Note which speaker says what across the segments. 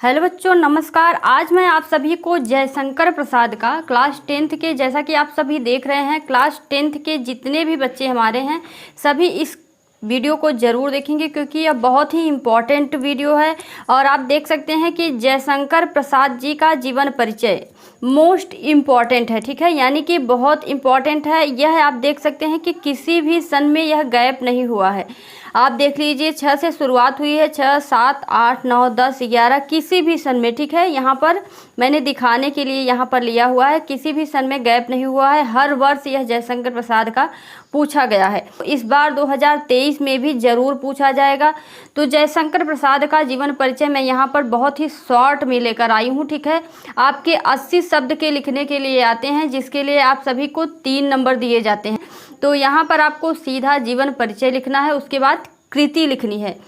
Speaker 1: Hello बच्चों, नमस्कार। आज मैं आप सभी को जयशंकर प्रसाद का क्लास 10th के, जैसा कि आप सभी देख रहे हैं, क्लास 10th के जितने भी बच्चे हमारे हैं सभी इस वीडियो को ज़रूर देखेंगे क्योंकि यह बहुत ही इम्पॉर्टेंट वीडियो है। और आप देख सकते हैं कि जयशंकर प्रसाद जी का जीवन परिचय मोस्ट इम्पॉर्टेंट है, ठीक है, यानी कि बहुत इम्पॉर्टेंट है। यह आप देख सकते हैं कि किसी भी सन में यह गैप नहीं हुआ है। आप देख लीजिए 6 से शुरुआत हुई है, 6, 7, 8, 9, 10, 11 किसी भी सन में, ठीक है। यहाँ पर मैंने दिखाने के लिए यहाँ पर लिया हुआ है, किसी भी सन में गैप नहीं हुआ है। हर वर्ष यह जयशंकर प्रसाद का पूछा गया है। इस बार 2023 में भी ज़रूर पूछा जाएगा। तो जयशंकर प्रसाद का जीवन परिचय मैं यहाँ पर बहुत ही शॉर्ट में लेकर आई हूँ, ठीक है। आपके 80 शब्द के लिखने के लिए आते हैं, जिसके लिए आप सभी को 3 नंबर दिए जाते हैं। तो यहाँ पर आपको सीधा जीवन परिचय लिखना है, उसके बाद कृति लिखनी है।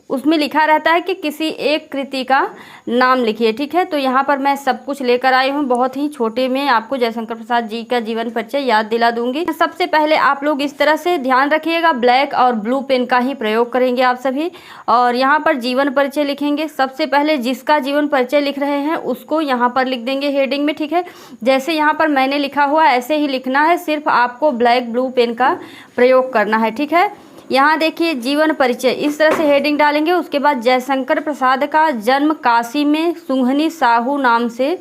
Speaker 1: उसमें लिखा रहता है कि किसी एक कृति का नाम लिखिए, ठीक है। तो यहाँ पर मैं सब कुछ लेकर आई हूँ, बहुत ही छोटे में आपको जयशंकर प्रसाद जी का जीवन परिचय याद दिला दूंगी। सबसे पहले आप लोग इस तरह से ध्यान रखिएगा, ब्लैक और ब्लू पेन का ही प्रयोग करेंगे आप सभी। और यहाँ पर जीवन परिचय लिखेंगे। सबसे पहले जिसका जीवन परिचय लिख रहे हैं उसको यहाँ पर लिख देंगे हेडिंग में, ठीक है। जैसे यहाँ पर मैंने लिखा हुआ ऐसे ही लिखना है, सिर्फ आपको ब्लैक ब्लू पेन का प्रयोग करना है, ठीक है। यहाँ देखिए जीवन परिचय, इस तरह से हेडिंग डालेंगे। उसके बाद जयशंकर प्रसाद का जन्म काशी में सुंघनी साहू नाम से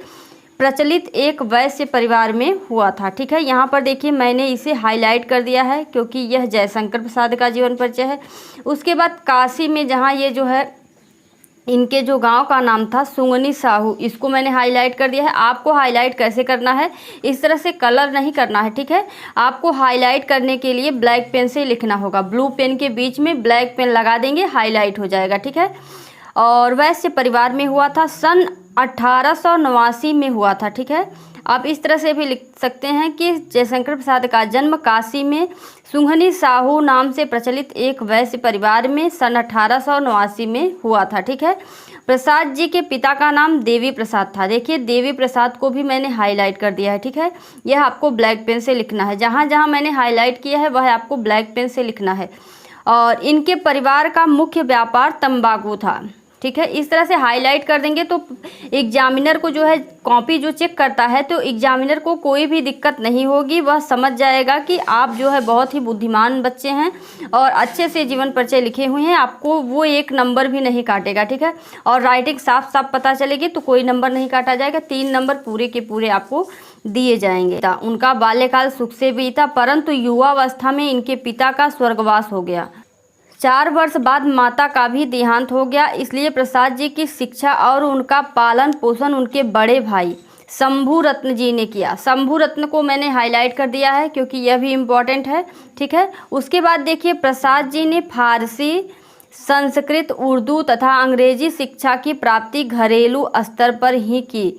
Speaker 1: प्रचलित एक वैश्य परिवार में हुआ था, ठीक है। यहाँ पर देखिए मैंने इसे हाईलाइट कर दिया है क्योंकि यह जयशंकर प्रसाद का जीवन परिचय है। उसके बाद काशी में, जहाँ ये जो है इनके जो गांव का नाम था सुंघनी साहू, इसको मैंने हाईलाइट कर दिया है। आपको हाईलाइट कैसे करना है, इस तरह से कलर नहीं करना है, ठीक है। आपको हाईलाइट करने के लिए ब्लैक पेन से लिखना होगा, ब्लू पेन के बीच में ब्लैक पेन लगा देंगे, हाईलाइट हो जाएगा, ठीक है। और वैश्य परिवार में हुआ था, सन 1889 में हुआ था, ठीक है। आप इस तरह से भी लिख सकते हैं कि जयशंकर प्रसाद का जन्म काशी में सुंघनी साहू नाम से प्रचलित एक वैश्य परिवार में सन 1889 में हुआ था, ठीक है। प्रसाद जी के पिता का नाम देवी प्रसाद था। देखिए देवी प्रसाद को भी मैंने हाईलाइट कर दिया है, ठीक है। यह आपको ब्लैक पेन से लिखना है, जहाँ जहाँ मैंने हाईलाइट किया है वह आपको ब्लैक पेन से लिखना है। और इनके परिवार का मुख्य व्यापार तंबाकू था, ठीक है। इस तरह से हाईलाइट कर देंगे तो एग्जामिनर को जो है कॉपी जो चेक करता है तो एग्जामिनर को कोई भी दिक्कत नहीं होगी, वह समझ जाएगा कि आप जो है बहुत ही बुद्धिमान बच्चे हैं और अच्छे से जीवन परिचय लिखे हुए हैं। आपको वो 1 नंबर भी नहीं काटेगा, ठीक है। और राइटिंग साफ साफ पता चलेगी तो कोई नंबर नहीं काटा जाएगा, 3 नंबर पूरे के पूरे आपको दिए जाएंगे। उनका बाल्यकाल सुख से बीता, परंतु युवावस्था में इनके पिता का स्वर्गवास हो गया। 4 वर्ष बाद माता का भी देहांत हो गया, इसलिए प्रसाद जी की शिक्षा और उनका पालन पोषण उनके बड़े भाई शंभू रत्न जी ने किया। शंभू रत्न को मैंने हाईलाइट कर दिया है क्योंकि यह भी इम्पॉर्टेंट है, ठीक है। उसके बाद देखिए प्रसाद जी ने फारसी, संस्कृत, उर्दू तथा अंग्रेजी शिक्षा की प्राप्ति घरेलू स्तर पर ही की।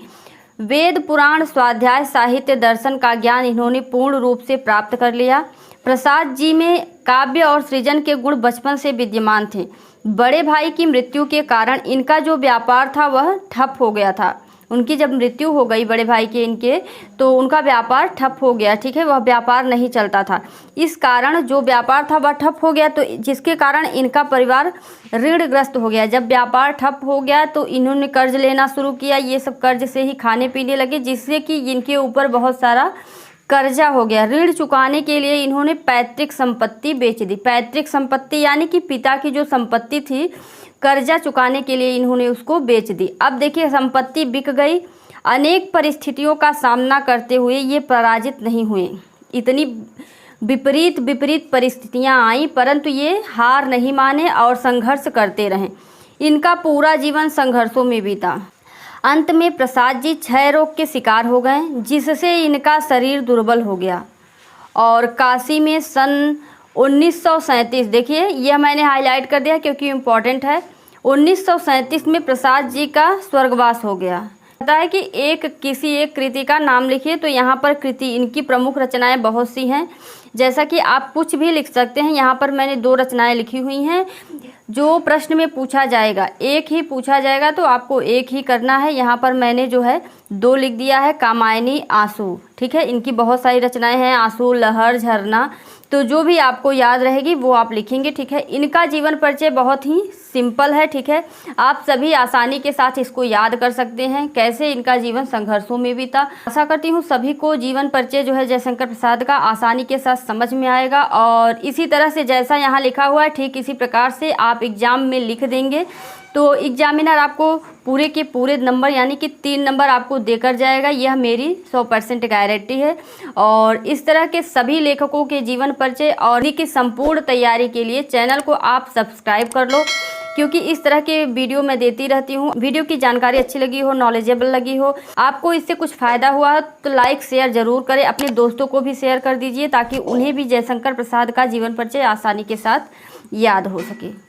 Speaker 1: वेद, पुराण, स्वाध्याय, साहित्य, दर्शन का ज्ञान इन्होंने पूर्ण रूप से प्राप्त कर लिया। प्रसाद जी में काव्य और सृजन के गुण बचपन से विद्यमान थे। बड़े भाई की मृत्यु के कारण इनका जो व्यापार था वह ठप हो गया था। उनकी जब मृत्यु हो गई बड़े भाई के इनके, तो उनका व्यापार ठप हो गया, ठीक है। वह व्यापार नहीं चलता था, इस कारण जो व्यापार था वह ठप हो गया, तो जिसके कारण इनका परिवार ऋणग्रस्त हो गया। जब व्यापार ठप हो गया तो इन्होंने कर्ज लेना शुरू किया, ये सब कर्ज से ही खाने पीने लगे, जिससे कि इनके ऊपर बहुत सारा कर्जा हो गया। ऋण चुकाने के लिए इन्होंने पैतृक संपत्ति बेच दी। पैतृक संपत्ति यानी कि पिता की जो संपत्ति थी, कर्जा चुकाने के लिए इन्होंने उसको बेच दी। अब देखिए संपत्ति बिक गई। अनेक परिस्थितियों का सामना करते हुए ये पराजित नहीं हुए। इतनी विपरीत परिस्थितियां आई, परंतु ये हार नहीं माने और संघर्ष करते रहे। इनका पूरा जीवन संघर्षों में बीता। अंत में प्रसाद जी क्षय रोग के शिकार हो गए, जिससे इनका शरीर दुर्बल हो गया। और काशी में सन 1937, देखिए यह मैंने हाईलाइट कर दिया क्योंकि इम्पोर्टेंट है, 1937 में प्रसाद जी का स्वर्गवास हो गया। कहता है कि किसी एक कृति का नाम लिखिए, तो यहाँ पर कृति, इनकी प्रमुख रचनाएं बहुत सी हैं, जैसा कि आप कुछ भी लिख सकते हैं। यहाँ पर मैंने 2 रचनाएं लिखी हुई हैं। जो प्रश्न में पूछा जाएगा, एक ही पूछा जाएगा तो आपको एक ही करना है। यहाँ पर मैंने जो है 2 लिख दिया है, कामायनी, आंसू, ठीक है। इनकी बहुत सारी रचनाएं हैं, आंसू, लहर, झरना, तो जो भी आपको याद रहेगी वो आप लिखेंगे, ठीक है। इनका जीवन परिचय बहुत ही सिंपल है, ठीक है। आप सभी आसानी के साथ इसको याद कर सकते हैं, कैसे इनका जीवन संघर्षों में बीता। आशा करती हूँ सभी को जीवन परिचय जो है जयशंकर प्रसाद का आसानी के साथ समझ में आएगा, और इसी तरह से जैसा यहाँ लिखा हुआ है ठीक इसी प्रकार से आप एग्ज़ाम में लिख देंगे तो एग्जामिनर आपको पूरे के पूरे नंबर यानी कि 3 नंबर आपको देकर जाएगा। यह मेरी 100% गारंटी है। और इस तरह के सभी लेखकों के जीवन परिचय और इनकी संपूर्ण तैयारी के लिए चैनल को आप सब्सक्राइब कर लो, क्योंकि इस तरह के वीडियो मैं देती रहती हूँ। वीडियो की जानकारी अच्छी लगी हो, नॉलेजेबल लगी हो, आपको इससे कुछ फ़ायदा हुआ हो तो लाइक शेयर ज़रूर करें, अपने दोस्तों को भी शेयर कर दीजिए ताकि उन्हें भी जयशंकर प्रसाद का जीवन परिचय आसानी के साथ याद हो सके।